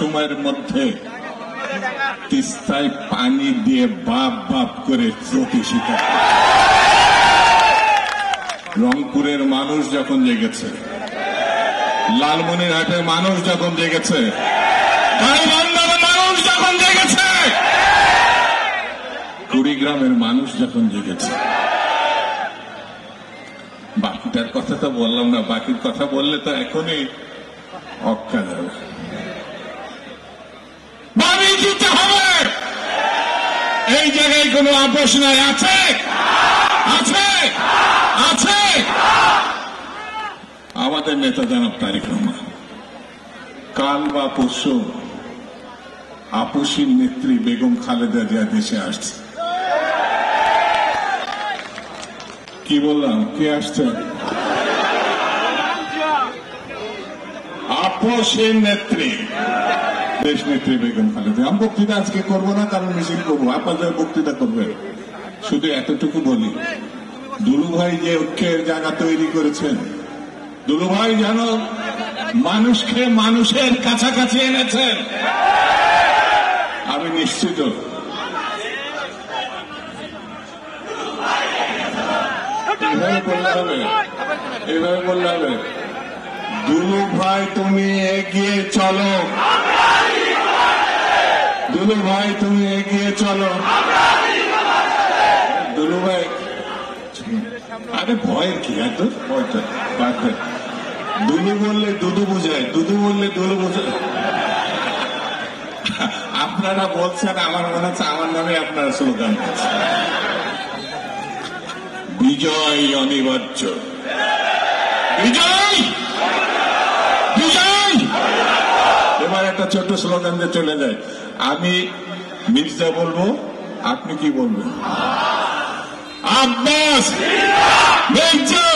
সময়ের মধ্যে তিস্তায় পানি দিয়ে বাপ বাপ করে চটি শিকার। রংপুরের মানুষ যখন জেগেছে, লালমনিরহাটের মানুষ যখন জেগেছে, গাইবান্ধার মানুষ যখন জেগেছে, কুড়িগ্রামের মানুষ যখন জেগেছে, বাকিটার কথা তো বললাম না, বাকির কথা বললে তো এখনই অক্কা যাবে। বাড়ি দিতে হবে, এই জায়গায় কোনো আপোষ নাই। আছে আছে আছে আমাদের নেতা জনাব তারেক রহমান কাল বা পরশু আপোষীর নেত্রী বেগম খালেদা জিয়া দেশে আসছে। কি বললাম? কে আসছে? আপোষের নেত্রী, দেশ নেত্রী বেগম খালেদা। আমি বক্তৃতা আজকে করবো না, কারণ মিছিল করবো, আপনাদের বক্তৃতা করবে। শুধু এতটুকু বলি, দুলু ভাই যে ঐক্যের জায়গা তৈরি করেছেন, দুলু ভাই যেন মানুষকে মানুষের কাছাকাছি এনেছেন, আমি নিশ্চিত। এইভাবে বললে হবে, এইভাবে বললে হবে, দুলু ভাই তুমি এগিয়ে চলো, দুলু ভাই তুমি এগিয়ে চলো। দুলু ভাই, আরে ভয়ের কি এত? দুলু বললে দুদু বুঝায়, দুদু বললে দুলু বুঝায়। আপনারা বলছেন, আমার মনে হচ্ছে আমার নামে আপনারা স্লোগান দিচ্ছেন। বিজয় অনিবার্য, বিজয় বিজয়। এবার একটা ছোট্ট স্লোগান দিয়ে চলে যায়। আমি মির্জা বলবো, আপনি কি বলবেন? আব্বাস, মির্জা।